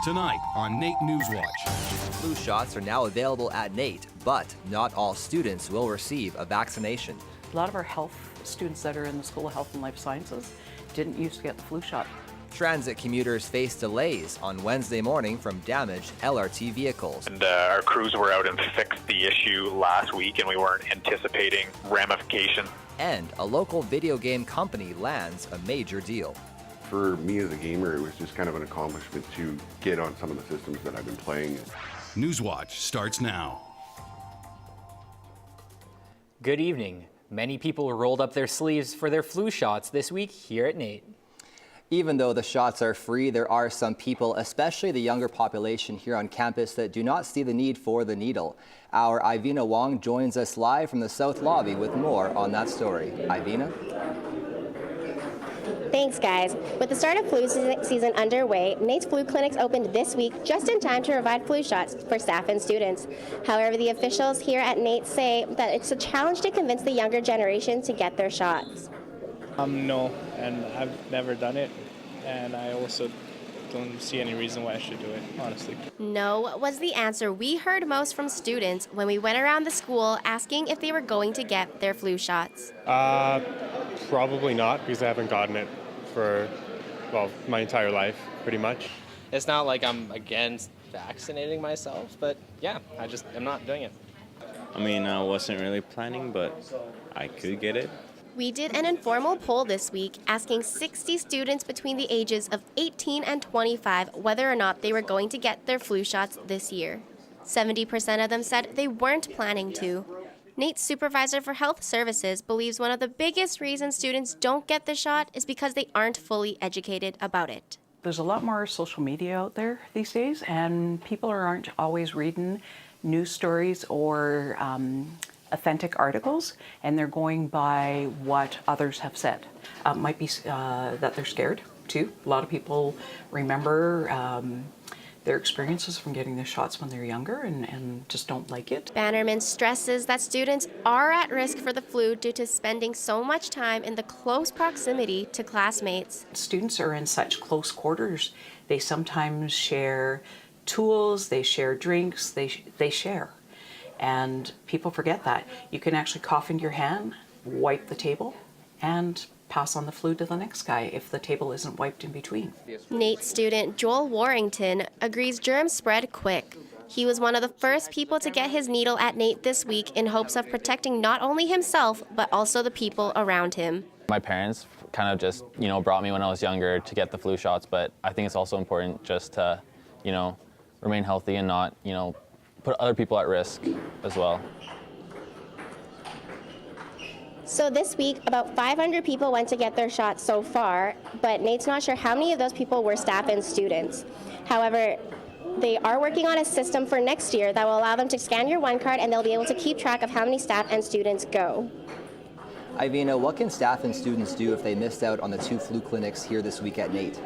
Tonight on NAIT NewsWatch. Flu shots are now available at NAIT, but not all students will receive a vaccination. A lot of our health students that are in the School of Health and Life Sciences didn't used to get the flu shot. Transit commuters face delays on Wednesday morning from damaged LRT vehicles. And our crews were out and fixed the issue last week, and we weren't anticipating ramifications. And a local video game company lands a major deal. For me as a gamer, it was just kind of an accomplishment to get on some of the systems that I've been playing. NewsWatch starts now. Good evening. Many people rolled up their sleeves for their flu shots this week here at NAIT. Even though the shots are free, there are some people, especially the younger population here on campus, that do not see the need for the needle. Our Ivina Wong joins us live from the South Lobby with more on that story. Ivina? Thanks, guys. With the start of flu season underway, NAIT's flu clinics opened this week just in time to provide flu shots for staff and students. However, the officials here at NAIT say that it's a challenge to convince the younger generation to get their shots. No, and I've never done it, and I also don't see any reason why I should do it, honestly. No was the answer we heard most from students when we went around the school asking if they were going to get their flu shots. Probably not, because I haven't gotten it for, well, my entire life, pretty much. It's not like I'm against vaccinating myself, but yeah, I'm not doing it. I mean, I wasn't really planning, but I could get it. We did an informal poll this week asking 60 students between the ages of 18 and 25 whether or not they were going to get their flu shots this year. 70% of them said they weren't planning to. NAIT's supervisor for health services believes one of the biggest reasons students don't get the shot is because they aren't fully educated about it. There's a lot more social media out there these days, and people aren't always reading news stories or authentic articles, and they're going by what others have said. Might be that they're scared too. A lot of people remember their experiences from getting their shots when they're younger and just don't like it. Bannerman stresses that students are at risk for the flu due to spending so much time in the close proximity to classmates. Students are in such close quarters. They sometimes share tools, they share drinks, they share. And people forget that. You can actually cough into your hand, wipe the table, and pass on the flu to the next guy if the table isn't wiped in between. NAIT student Joel Warrington agrees germs spread quick. He was one of the first people to get his needle at NAIT this week in hopes of protecting not only himself, but also the people around him. My parents kind of just, brought me when I was younger to get the flu shots, but I think it's also important just to, remain healthy and not, put other people at risk as well. So this week, about 500 people went to get their shots so far, but NAIT's not sure how many of those people were staff and students. However, they are working on a system for next year that will allow them to scan your one card, and they'll be able to keep track of how many staff and students go. Ivina, what can staff and students do if they missed out on the 2 flu clinics here this week at NAIT?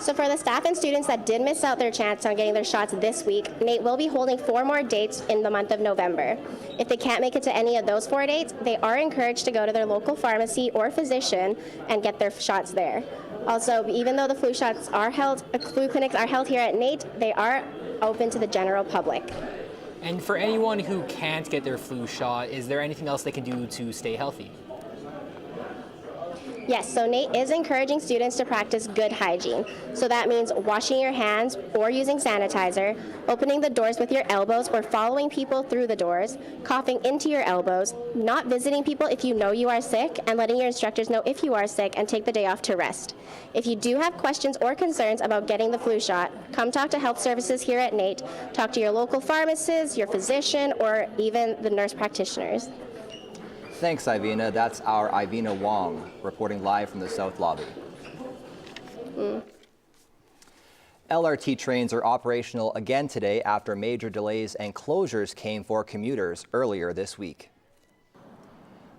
So for the staff and students that did miss out their chance on getting their shots this week, NAIT will be holding 4 more dates in the month of November. If they can't make it to any of those 4 dates, they are encouraged to go to their local pharmacy or physician and get their shots there. Also, even though the flu clinics are held here at NAIT, they are open to the general public. And for anyone who can't get their flu shot, is there anything else they can do to stay healthy? Yes, so NAIT is encouraging students to practice good hygiene. So that means washing your hands or using sanitizer, opening the doors with your elbows or following people through the doors, coughing into your elbows, not visiting people if you know you are sick, and letting your instructors know if you are sick and take the day off to rest. If you do have questions or concerns about getting the flu shot, come talk to health services here at NAIT. Talk to your local pharmacist, your physician, or even the nurse practitioners. Thanks, Ivina. That's our Ivina Wong reporting live from the South Lobby. LRT trains are operational again today after major delays and closures came for commuters earlier this week.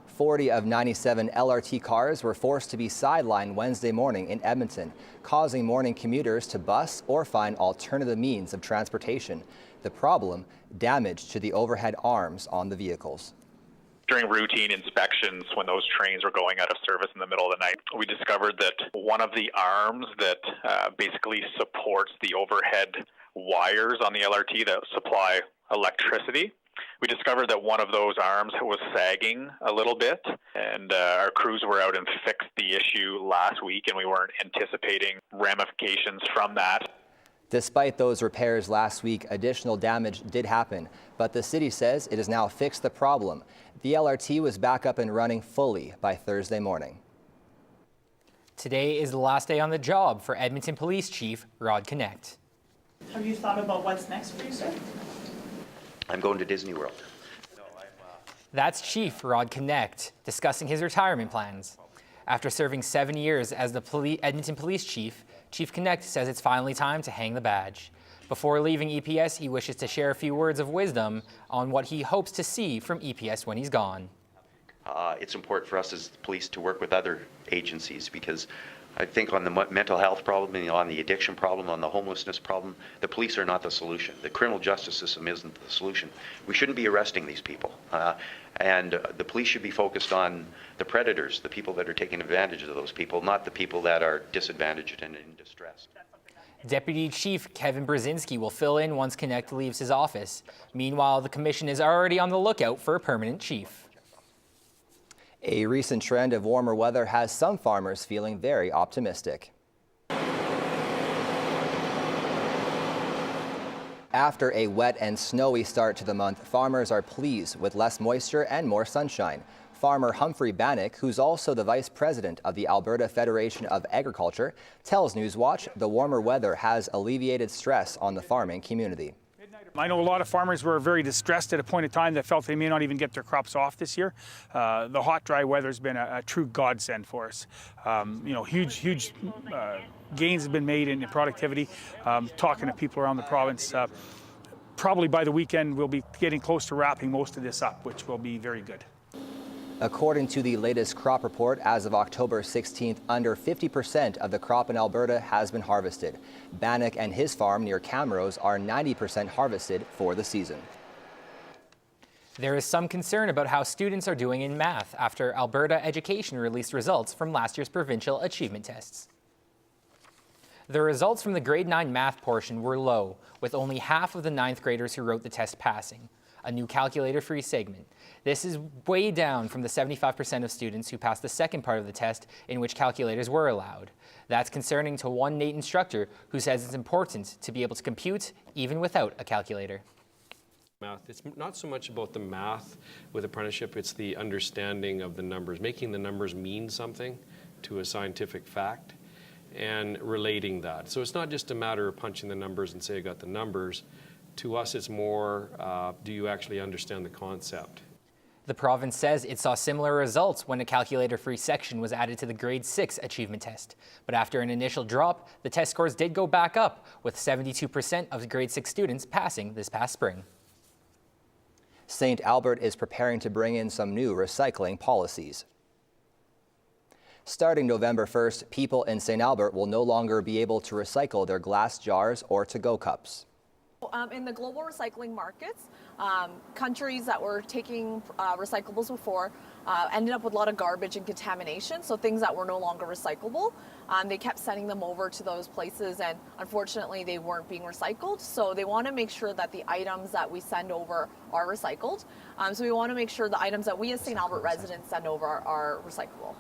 40 of 97 LRT cars were forced to be sidelined Wednesday morning in Edmonton, causing morning commuters to bus or find alternative means of transportation. The problem, damage to the overhead arms on the vehicles. During routine inspections, when those trains were going out of service in the middle of the night, we discovered that one of the arms that basically supports the overhead wires on the LRT that supply electricity, we discovered that one of those arms was sagging a little bit, and our crews were out and fixed the issue last week, and we weren't anticipating ramifications from that. Despite those repairs last week, additional damage did happen, but the city says it has now fixed the problem. The LRT was back up and running fully by Thursday morning. Today is the last day on the job for Edmonton Police Chief Rod Knecht. Have you thought about what's next for you, sir? I'm going to Disney World. That's Chief Rod Knecht discussing his retirement plans. After serving 7 years as the Edmonton Police Chief, Chief Knecht says it's finally time to hang the badge. Before leaving EPS, he wishes to share a few words of wisdom on what he hopes to see from EPS when he's gone. It's important for us as the police to work with other agencies, because I think on the mental health problem, and on the addiction problem, on the homelessness problem, the police are not the solution. The criminal justice system isn't the solution. We shouldn't be arresting these people. And the police should be focused on the predators, the people that are taking advantage of those people, not the people that are disadvantaged and in distress. Deputy Chief Kevin Brzezinski will fill in once Knecht leaves his office. Meanwhile, the commission is already on the lookout for a permanent chief. A recent trend of warmer weather has some farmers feeling very optimistic. After a wet and snowy start to the month, farmers are pleased with less moisture and more sunshine. Farmer Humphrey Bannock, who's also the vice president of the Alberta Federation of Agriculture, tells NewsWatch the warmer weather has alleviated stress on the farming community. I know a lot of farmers were very distressed at a point in time that felt they may not even get their crops off this year. The hot, dry weather's been a true godsend for us. Huge gains have been made in productivity. Talking to people around the province, probably by the weekend we'll be getting close to wrapping most of this up, which will be very good. According to the latest crop report, as of October 16th, under 50% of the crop in Alberta has been harvested. Bannock and his farm near Camrose are 90% harvested for the season. There is some concern about how students are doing in math after Alberta Education released results from last year's provincial achievement tests. The results from the grade 9 math portion were low, with only half of the 9th graders who wrote the test passing. A new calculator-free segment. This is way down from the 75% of students who passed the second part of the test, in which calculators were allowed. That's concerning to one NAIT instructor who says it's important to be able to compute even without a calculator. Math. It's not so much about the math with apprenticeship, it's the understanding of the numbers, making the numbers mean something to a scientific fact and relating that. So it's not just a matter of punching the numbers and say I got the numbers. To us, it's more, do you actually understand the concept? The province says it saw similar results when a calculator-free section was added to the grade 6 achievement test. But after an initial drop, the test scores did go back up, with 72% of grade 6 students passing this past spring. St. Albert is preparing to bring in some new recycling policies. Starting November 1st, people in St. Albert will no longer be able to recycle their glass jars or to-go cups. In the global recycling markets, countries that were taking recyclables before ended up with a lot of garbage and contamination, so things that were no longer recyclable. They kept sending them over to those places, and unfortunately they weren't being recycled, so they want to make sure that the items that we send over are recycled. So we want to make sure the items that we as St. Albert residents send over are recyclable.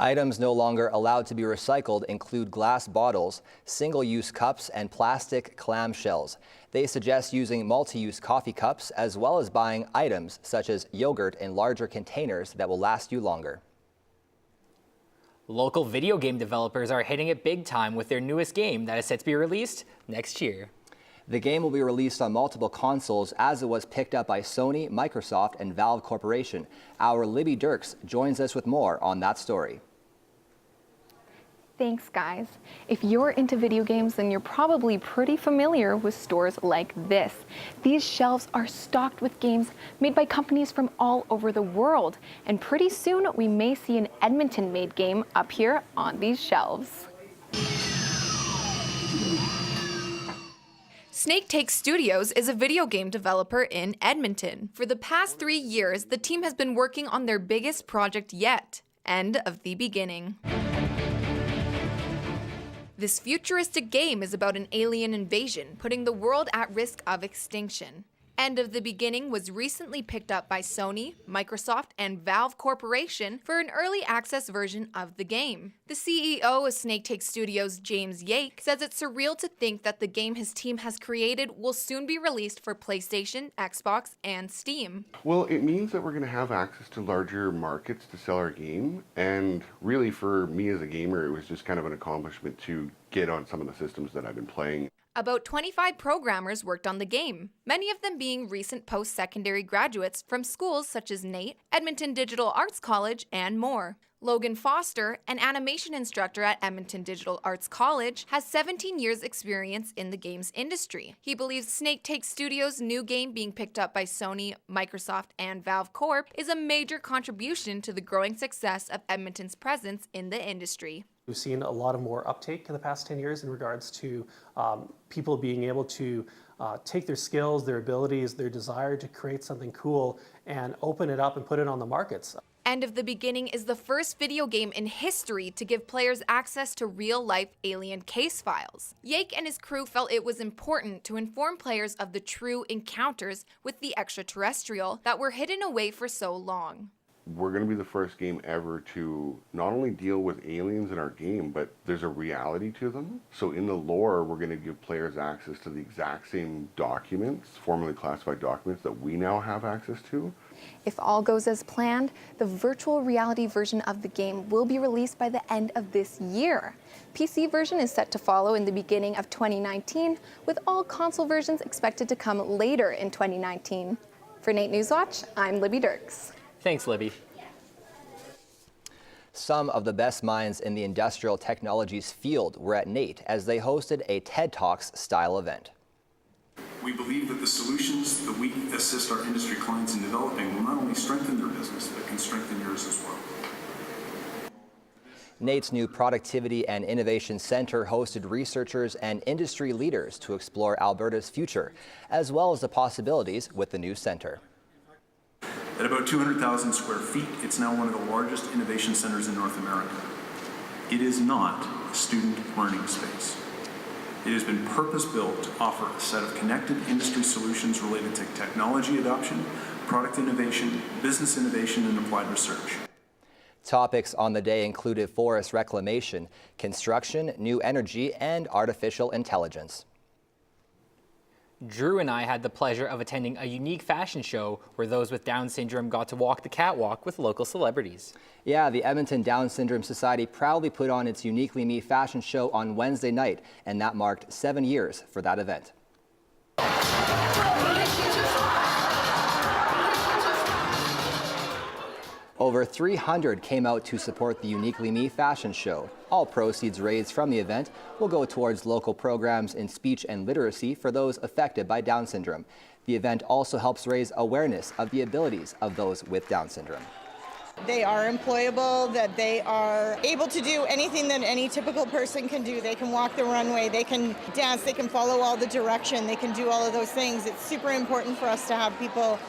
Items no longer allowed to be recycled include glass bottles, single-use cups, and plastic clamshells. They suggest using multi-use coffee cups as well as buying items such as yogurt in larger containers that will last you longer. Local video game developers are hitting it big time with their newest game that is set to be released next year. The game will be released on multiple consoles as it was picked up by Sony, Microsoft, and Valve Corporation. Our Libby Dirks joins us with more on that story. Thanks, guys. If you're into video games, then you're probably pretty familiar with stores like this. These shelves are stocked with games made by companies from all over the world. And pretty soon, we may see an Edmonton-made game up here on these shelves. Snake Take Studios is a video game developer in Edmonton. For the past 3 years, the team has been working on their biggest project yet, End of the Beginning. This futuristic game is about an alien invasion, putting the world at risk of extinction. End of the Beginning was recently picked up by Sony, Microsoft, and Valve Corporation for an early access version of the game. The CEO of Snake Take Studios, James Yake, says it's surreal to think that the game his team has created will soon be released for PlayStation, Xbox, and Steam. Well, it means that we're going to have access to larger markets to sell our game, and really for me as a gamer, it was just kind of an accomplishment to get on some of the systems that I've been playing. About 25 programmers worked on the game, many of them being recent post-secondary graduates from schools such as NAIT, Edmonton Digital Arts College, and more. Logan Foster, an animation instructor at Edmonton Digital Arts College, has 17 years experience in the games industry. He believes Snake Take Studios' new game being picked up by Sony, Microsoft, and Valve Corp is a major contribution to the growing success of Edmonton's presence in the industry. We've seen a lot of more uptake in the past 10 years in regards to people being able to take their skills, their abilities, their desire to create something cool and open it up and put it on the markets. End of the Beginning is the first video game in history to give players access to real-life alien case files. Yake and his crew felt it was important to inform players of the true encounters with the extraterrestrial that were hidden away for so long. We're going to be the first game ever to not only deal with aliens in our game, but there's a reality to them. So in the lore, we're going to give players access to the exact same documents, formerly classified documents, that we now have access to. If all goes as planned, the virtual reality version of the game will be released by the end of this year. PC version is set to follow in the beginning of 2019, with all console versions expected to come later in 2019. For NAIT NewsWatch, I'm Libby Dirks. Thanks, Libby. Some of the best minds in the industrial technologies field were at NAIT as they hosted a TED Talks style event. We believe that the solutions that we assist our industry clients in developing will not only strengthen their business, but can strengthen yours as well. NAIT's new Productivity and Innovation Center hosted researchers and industry leaders to explore Alberta's future, as well as the possibilities with the new center. At about 200,000 square feet, it's now one of the largest innovation centers in North America. It is not a student learning space. It has been purpose-built to offer a set of connected industry solutions related to technology adoption, product innovation, business innovation, and applied research. Topics on the day included forest reclamation, construction, new energy, and artificial intelligence. Drew and I had the pleasure of attending a unique fashion show where those with Down syndrome got to walk the catwalk with local celebrities. Yeah, the Edmonton Down Syndrome Society proudly put on its Uniquely Me fashion show on Wednesday night, and that marked 7 years for that event. Over 300 came out to support the Uniquely Me fashion show. All proceeds raised from the event will go towards local programs in speech and literacy for those affected by Down syndrome. The event also helps raise awareness of the abilities of those with Down syndrome. They are employable, that they are able to do anything that any typical person can do. They can walk the runway, they can dance, they can follow all the direction, they can do all of those things. It's super important for us to have people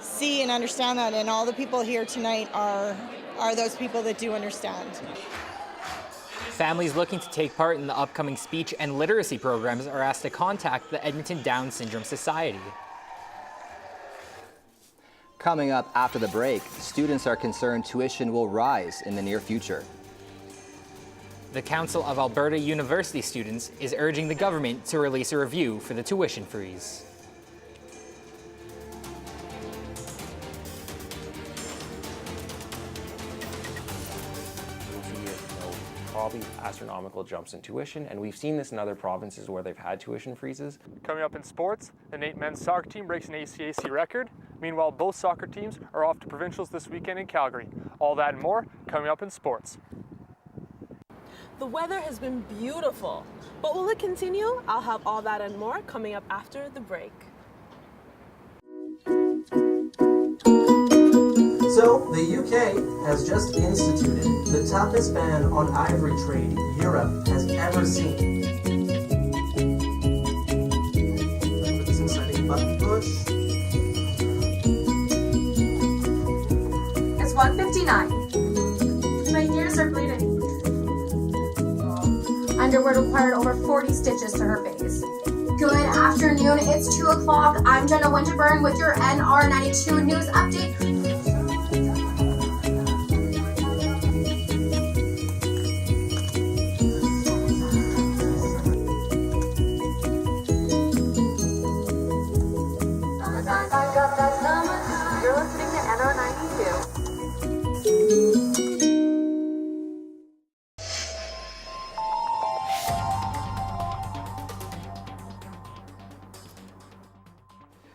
see and understand that, and all the people here tonight are those people that do understand. Families looking to take part in the upcoming speech and literacy programs are asked to contact the Edmonton Down Syndrome Society. Coming up after the break, students are concerned tuition will rise in the near future. The Council of Alberta University Students is urging the government to release a review for the tuition freeze. Probably astronomical jumps in tuition, and we've seen this in other provinces where they've had tuition freezes. Coming up in sports, the NAIT men's soccer team breaks an ACAC record. Meanwhile, both soccer teams are off to provincials this weekend in Calgary. All that and more coming up in sports. The weather has been beautiful, but will it continue? I'll have all that and more coming up after the break. So, the UK has just instituted the toughest ban on ivory trade Europe has ever seen. would have required over 40 stitches to her face. Good afternoon, it's 2 o'clock. I'm Jenna Winterburn with your NR92 News Update. You're listening to NR92.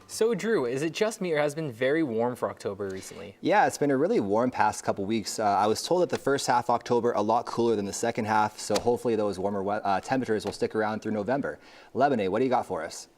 So Drew, is it just me or has it been very warm for October recently? Yeah, it's been a really warm past couple weeks. I was told that the first half of October a lot cooler than the second half, so hopefully those warmer temperatures will stick around through November. Lebanon, what do you got for us?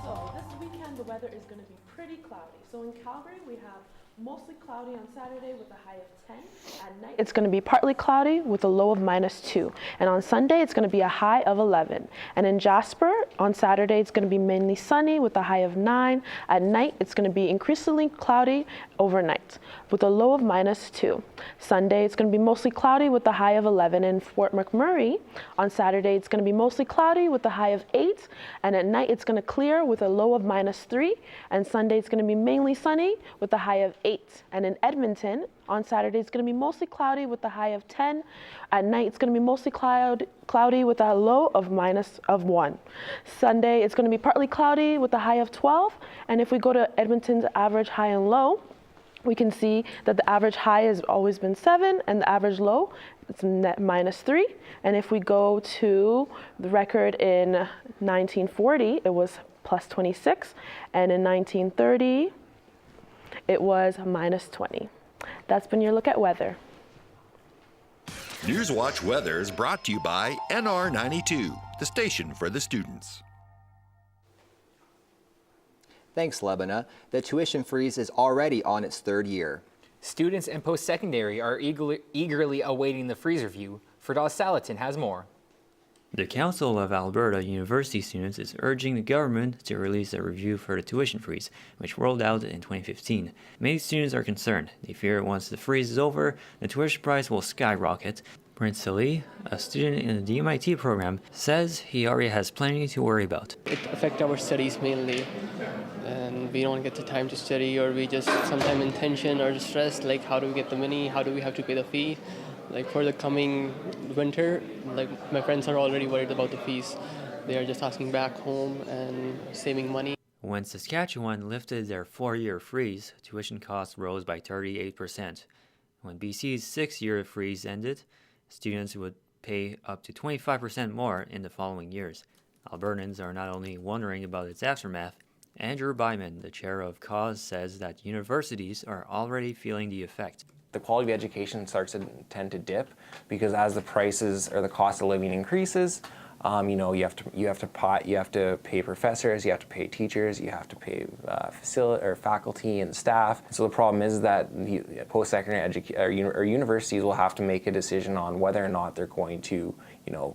So this weekend the weather is going to be pretty cloudy. So in Calgary we have mostly cloudy on Saturday with a high of 10. At night it's going to be partly cloudy with a low of -2. And on Sunday it's going to be a high of 11. And in Jasper on Saturday it's going to be mainly sunny with a high of 9. At night it's going to be increasingly cloudy overnight with a low of -2. Sunday it's going to be mostly cloudy with a high of 11. In Fort McMurray on Saturday it's going to be mostly cloudy with a high of 8. And at night it's going to clear with a low of -3. And Sunday it's going to be mainly sunny with a high of 8. And in Edmonton, on Saturday, it's going to be mostly cloudy with a high of 10. At night, it's going to be mostly cloudy with a low of -1. Sunday, it's going to be partly cloudy with a high of 12. And if we go to Edmonton's average high and low, we can see that the average high has always been 7 and the average low it's net -3. And if we go to the record in 1940, it was +26. And in 1930, it was -20. That's been your look at weather. NewsWatch Weather is brought to you by NR92, the station for the students. Thanks, Lebana. The tuition freeze is already on its 3rd year. Students and post-secondary are eagerly awaiting the freeze review. Firdaus Salatin has more. The Council of Alberta University Students is urging the government to release a review for the tuition freeze, which rolled out in 2015. Many students are concerned. They fear once the freeze is over, the tuition price will skyrocket. Prince Ali, a student in the DMIT program, says he already has plenty to worry about. It affects our studies mainly, and we don't get the time to study, or we just sometimes in tension or stressed, like how do we get the money, how do we have to pay the fee. Like for the coming winter, like my friends are already worried about the fees. They are just asking back home and saving money. When Saskatchewan lifted their 4-year freeze, tuition costs rose by 38%. When BC's 6-year freeze ended, students would pay up to 25% more in the following years. Albertans are not only wondering about its aftermath. Andrew Byman, the chair of CAUSE, says that universities are already feeling the effect. The quality of education starts to tend to dip because as the prices or the cost of living increases, you have to pay professors, you have to pay teachers, you have to pay faculty and staff. So the problem is that the post-secondary or universities will have to make a decision on whether or not they're going to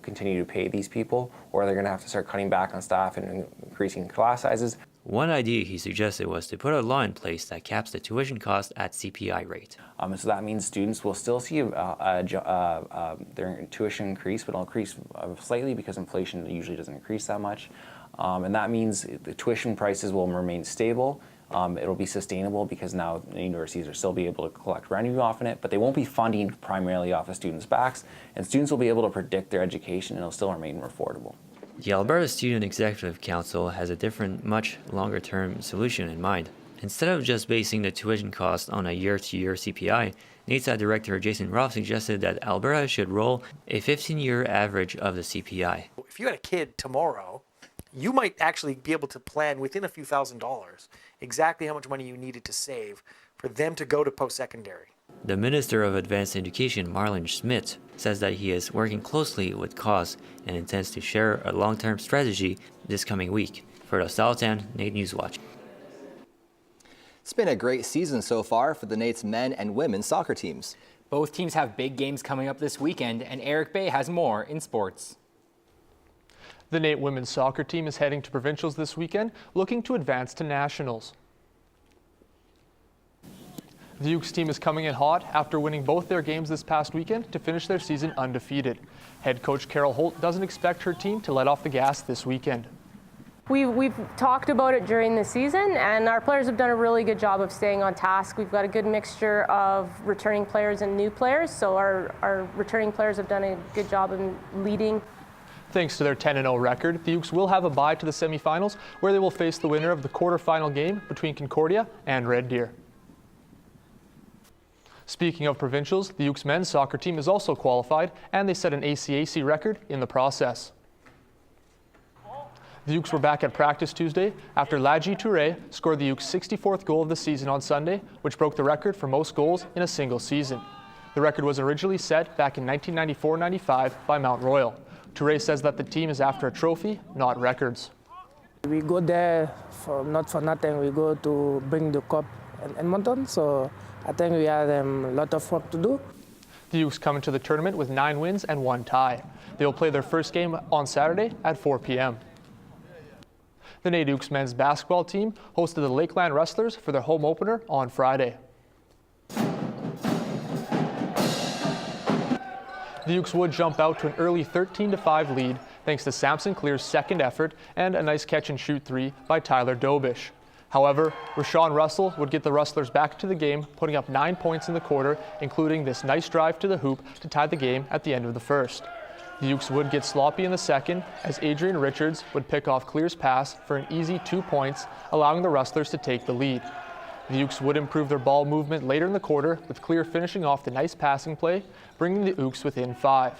continue to pay these people, or they're going to have to start cutting back on staff and increasing class sizes. One idea he suggested was to put a law in place that caps the tuition cost at CPI rate. So that means students will still see their tuition increase, but it'll increase slightly because inflation usually doesn't increase that much. And that means the tuition prices will remain stable. It'll be sustainable because now the universities will still be able to collect revenue off of it, but they won't be funding primarily off of students' backs, and students will be able to predict their education and it'll still remain more affordable. The Alberta Student Executive Council has a different, much longer-term solution in mind. Instead of just basing the tuition cost on a year-to-year CPI, NAIT Director Jason Roth suggested that Alberta should roll a 15-year average of the CPI. If you had a kid tomorrow, you might actually be able to plan within a few $1,000s exactly how much money you needed to save for them to go to post-secondary. The Minister of Advanced Education, Marlon Schmidt, says that he is working closely with CAUSE and intends to share a long-term strategy this coming week. For the Southtown, NAIT NewsWatch. It's been a great season so far for the NAIT's men and women's soccer teams. Both teams have big games coming up this weekend, and Eric Bay has more in sports. The NAIT women's soccer team is heading to provincials this weekend, looking to advance to nationals. The Ooks team is coming in hot after winning both their games this past weekend to finish their season undefeated. Head coach Carol Holt doesn't expect her team to let off the gas this weekend. We've talked about it during the season, and our players have done a really good job of staying on task. We've got a good mixture of returning players and new players, so our returning players have done a good job in leading. Thanks to their 10-0 record, the Ooks will have a bye to the semifinals, where they will face the winner of the quarterfinal game between Concordia and Red Deer. Speaking of provincials, the Ooks men's soccer team is also qualified, and they set an ACAC record in the process. The Ooks were back at practice Tuesday after Ladji Touré scored the Ooks' 64th goal of the season on Sunday, which broke the record for most goals in a single season. The record was originally set back in 1994-95 by Mount Royal. Touré says that the team is after a trophy, not records. We go there not for nothing. We go to bring the cup in Edmonton, so I think we have a lot of work to do. The Ooks come into the tournament with 9 wins and 1 tie. They will play their first game on Saturday at 4 p.m. The NAIT Ooks men's basketball team hosted the Lakeland Rustlers for their home opener on Friday. The Ooks would jump out to an early 13-5 lead thanks to Samson Clear's second effort and a nice catch-and-shoot 3 by Tyler Dobish. However, Rashawn Russell would get the Rustlers back to the game, putting up 9 points in the quarter, including this nice drive to the hoop to tie the game at the end of the first. The Ooks would get sloppy in the second as Adrian Richards would pick off Clear's pass for an easy 2 points, allowing the Rustlers to take the lead. The Ooks would improve their ball movement later in the quarter, with Clear finishing off the nice passing play, bringing the Ooks within 5.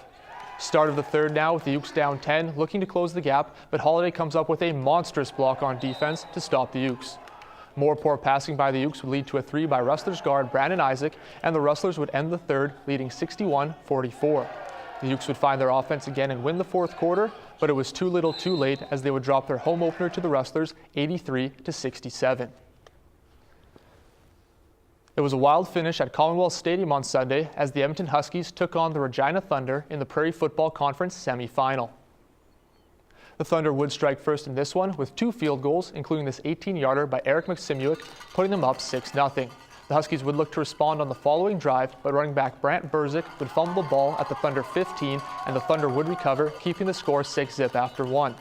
Start of the third now with the Ooks down 10, looking to close the gap, but Holiday comes up with a monstrous block on defense to stop the Ooks. More poor passing by the Ooks would lead to a 3 by Rustlers guard Brandon Isaac, and the Rustlers would end the third, leading 61-44. The Ooks would find their offense again and win the fourth quarter, but it was too little too late as they would drop their home opener to the Rustlers 83-67. It was a wild finish at Commonwealth Stadium on Sunday as the Edmonton Huskies took on the Regina Thunder in the Prairie Football Conference semi-final. The Thunder would strike first in this one with 2 field goals, including this 18-yarder by Eric Maksimiuk, putting them up 6-0. The Huskies would look to respond on the following drive, but running back Brant Burzik would fumble the ball at the Thunder 15, and the Thunder would recover, keeping the score 6-zip after 1.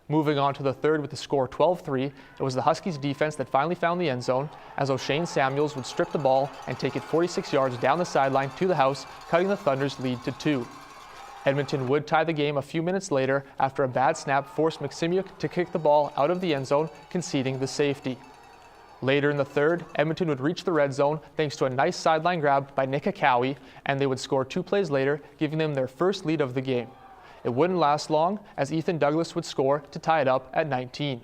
Moving on to the third with the score 12-3, it was the Huskies' defense that finally found the end zone, as O'Shane Samuels would strip the ball and take it 46 yards down the sideline to the house, cutting the Thunder's lead to 2. Edmonton would tie the game a few minutes later after a bad snap forced Maksimiuk to kick the ball out of the end zone, conceding the safety. Later in the third, Edmonton would reach the red zone thanks to a nice sideline grab by Nick Akawi, and they would score 2 plays later, giving them their first lead of the game. It wouldn't last long as Ethan Douglas would score to tie it up at 19.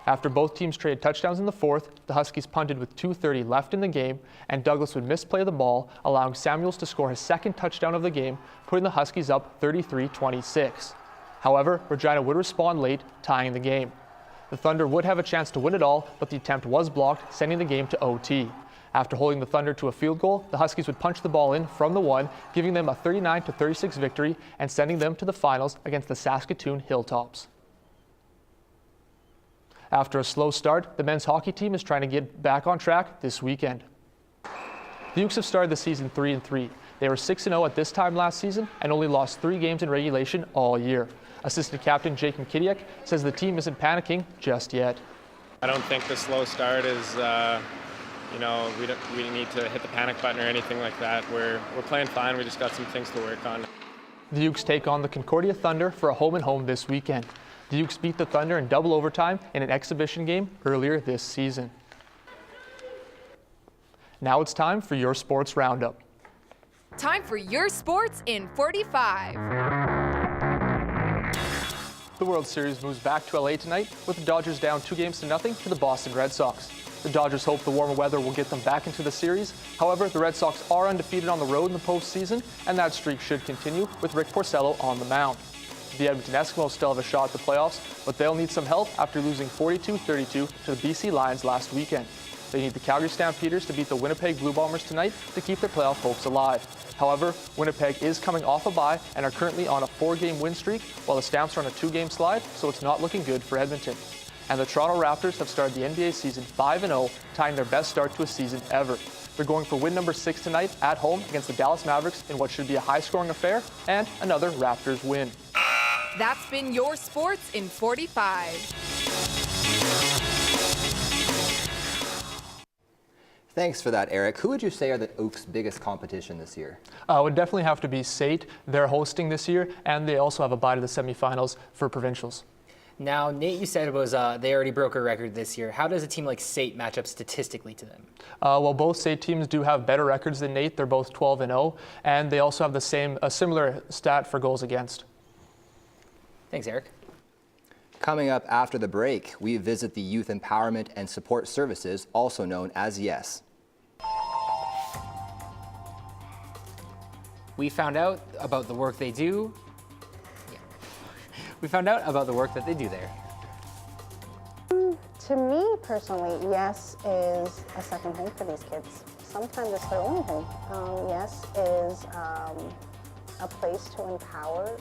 After both teams traded touchdowns in the fourth, the Huskies punted with 2:30 left in the game, and Douglas would misplay the ball, allowing Samuels to score his second touchdown of the game, putting the Huskies up 33-26. However, Regina would respond late, tying the game. The Thunder would have a chance to win it all, but the attempt was blocked, sending the game to OT. After holding the Thunder to a field goal, the Huskies would punch the ball in from the 1, giving them a 39-36 victory and sending them to the finals against the Saskatoon Hilltops. After a slow start, the men's hockey team is trying to get back on track this weekend. The Ooks have started the season 3-3. They were 6-0 at this time last season and only lost 3 games in regulation all year. Assistant captain Jake McKidiak says the team isn't panicking just yet. I don't think the slow start is, we need to hit the panic button or anything like that. We're playing fine. We just got some things to work on. The Ooks take on the Concordia Thunder for a home-and-home this weekend. The Ooks beat the Thunder in double overtime in an exhibition game earlier this season. Now it's time for your sports roundup. Time for your sports in 45. The World Series moves back to LA tonight with the Dodgers down 2-0 to the Boston Red Sox. The Dodgers hope the warmer weather will get them back into the series. However, the Red Sox are undefeated on the road in the postseason, and that streak should continue with Rick Porcello on the mound. The Edmonton Eskimos still have a shot at the playoffs, but they'll need some help after losing 42-32 to the BC Lions last weekend. They need the Calgary Stampeders to beat the Winnipeg Blue Bombers tonight to keep their playoff hopes alive. However, Winnipeg is coming off a bye and are currently on a 4-game win streak, while the Stamps are on a 2-game slide, so it's not looking good for Edmonton. And the Toronto Raptors have started the NBA season 5-0, tying their best start to a season ever. They're going for win number 6 tonight at home against the Dallas Mavericks in what should be a high-scoring affair and another Raptors win. That's been your sports in 45. Thanks for that, Eric. Who would you say are the Ooks' biggest competition this year? Would definitely have to be SAIT. They're hosting this year, and they also have a bye to the semifinals for provincials. Now, Nate, you said it was they already broke a record this year. How does a team like SAIT match up statistically to them? Well, both SAIT teams do have better records than NAIT. They're both 12-0, and they also have a similar stat for goals against. Thanks, Eric. Coming up after the break, we visit the Youth Empowerment and Support Services, also known as YES. We found out about the work they do. We found out about the work that they do there. To me personally, YES is a second home for these kids. Sometimes it's their only home. YES is a place to empower.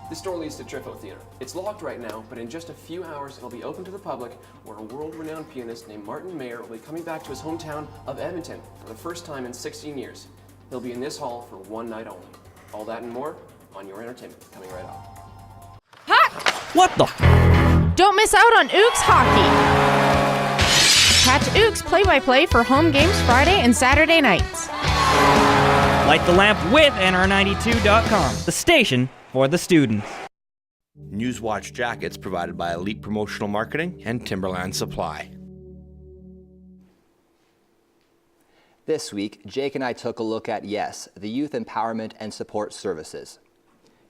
This door leads to Trifo Theatre. It's locked right now, but in just a few hours it'll be open to the public, where a world-renowned pianist named Martin Mayer will be coming back to his hometown of Edmonton for the first time in 16 years. He'll be in this hall for one night only. All that and more on Your Entertainment, coming right up. What the? Don't miss out on Ooks hockey. Catch Ooks play-by-play for home games Friday and Saturday nights. Light the lamp with NR92.com, the station for the students. NewsWatch jackets provided by Elite Promotional Marketing and Timberland Supply. This week, Jake and I took a look at YES, the Youth Empowerment and Support Services.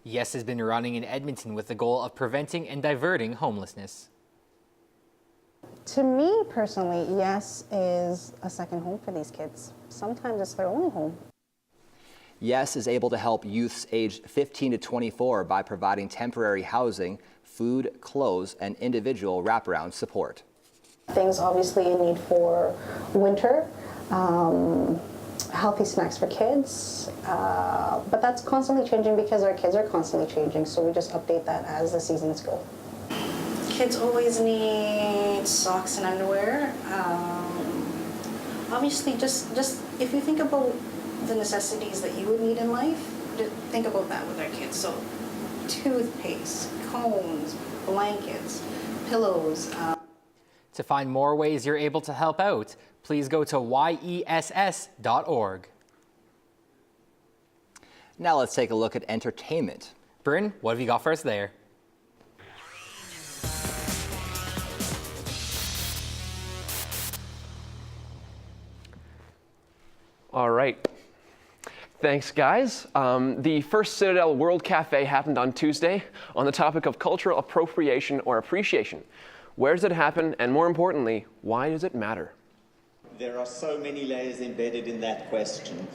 YES has been running in Edmonton with the goal of preventing and diverting homelessness. To me personally, YES is a second home for these kids. Sometimes it's their only home. YES is able to help youths aged 15 to 24 by providing temporary housing, food, clothes, and individual wraparound support. Things obviously in need for winter, healthy snacks for kids, but that's constantly changing because our kids are constantly changing, so we just update that as the seasons go. Kids always need socks and underwear. Obviously, just if you think about the necessities that you would need in life, think about that with our kids. So toothpaste, combs, blankets, pillows. To find more ways you're able to help out, please go to yess.org. Now let's take a look at entertainment. Bryn, what have you got for us there? All right. Thanks, guys. The first Citadel World Cafe happened on Tuesday on the topic of cultural appropriation or appreciation. Where does it happen? And more importantly, why does it matter? There are so many layers embedded in that question.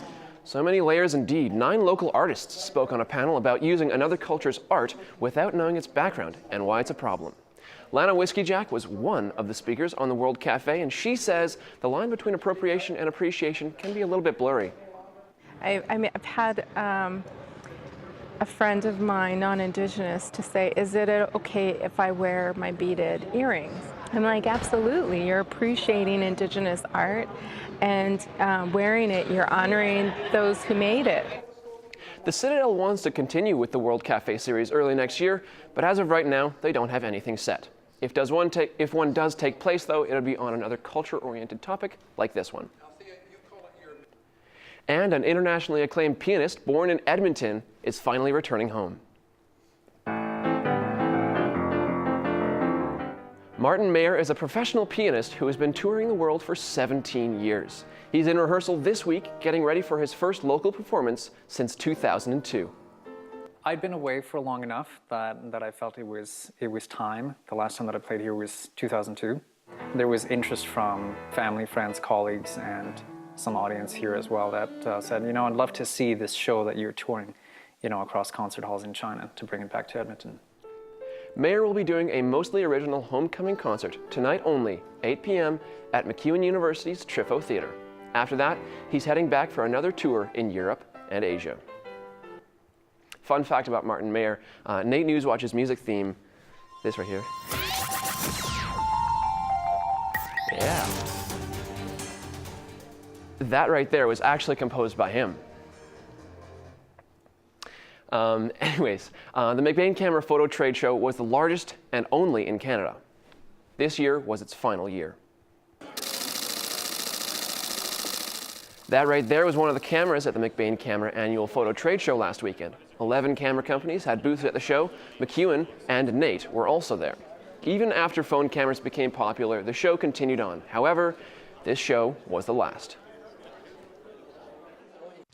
So many layers indeed. 9 local artists spoke on a panel about using another culture's art without knowing its background and why it's a problem. Lana Whiskeyjack was one of the speakers on the World Cafe, and she says the line between appropriation and appreciation can be a little bit blurry. I've had a friend of mine, non-Indigenous, to say, is it okay if I wear my beaded earrings? I'm like, absolutely. You're appreciating Indigenous art, and wearing it, you're honoring those who made it. The Citadel wants to continue with the World Cafe series early next year, but as of right now, they don't have anything set. If one does take place, though, it'll be on another culture-oriented topic like this one. And an internationally acclaimed pianist born in Edmonton is finally returning home. Martin Mayer is a professional pianist who has been touring the world for 17 years. He's in rehearsal this week, getting ready for his first local performance since 2002. I'd been away for long enough that I felt it was time. The last time that I played here was 2002. There was interest from family, friends, colleagues, and some audience here as well that said, you know, I'd love to see this show that you're touring, you know, across concert halls in China, to bring it back to Edmonton. Mayer will be doing a mostly original homecoming concert tonight only, 8 p.m. at MacEwan University's Trifo Theatre. After that, he's heading back for another tour in Europe and Asia. Fun fact about Martin Mayer, NAIT NewsWatch's music theme, this right here. Yeah. That right there was actually composed by him. Anyways, the McBain Camera Photo Trade Show was the largest and only in Canada. This year was its final year. That right there was one of the cameras at the McBain Camera Annual Photo Trade Show last weekend. 11 camera companies had booths at the show. McEwen and NAIT were also there. Even after phone cameras became popular, the show continued on. However, this show was the last.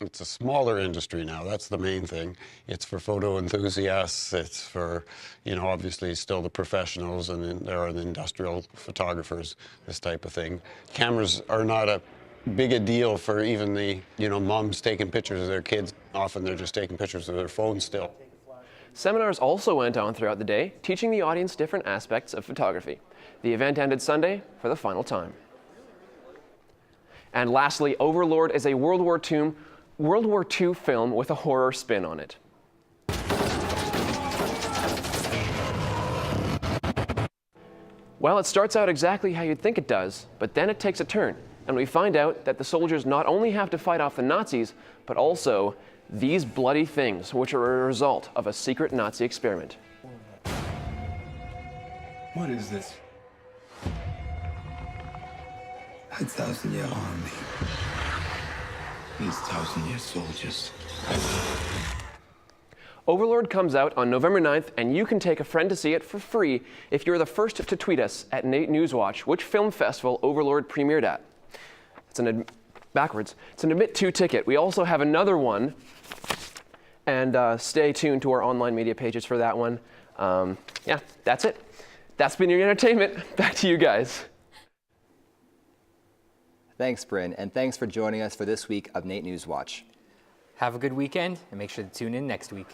It's a smaller industry now, that's the main thing. It's for photo enthusiasts, it's for, obviously still the professionals, and there are the industrial photographers, this type of thing. Cameras are not a big a deal for even the, moms taking pictures of their kids. Often they're just taking pictures of their phones still. Seminars also went on throughout the day, teaching the audience different aspects of photography. The event ended Sunday for the final time. And lastly, Overlord is a World War II film with a horror spin on it. Well, it starts out exactly how you'd think it does, but then it takes a turn, and we find out that the soldiers not only have to fight off the Nazis, but also these bloody things, which are a result of a secret Nazi experiment. What is this? A 1,000-year army. These 1,000-year soldiers. Overlord comes out on November 9th, and you can take a friend to see it for free if you're the first to tweet us at NAIT NewsWatch which film festival Overlord premiered at. It's an admit to ticket. We also have another one, and stay tuned to our online media pages for that one. Yeah, that's it. That's been your entertainment. Back to you guys. Thanks, Bryn, and thanks for joining us for this week of NAIT NewsWatch. Have a good weekend, and make sure to tune in next week.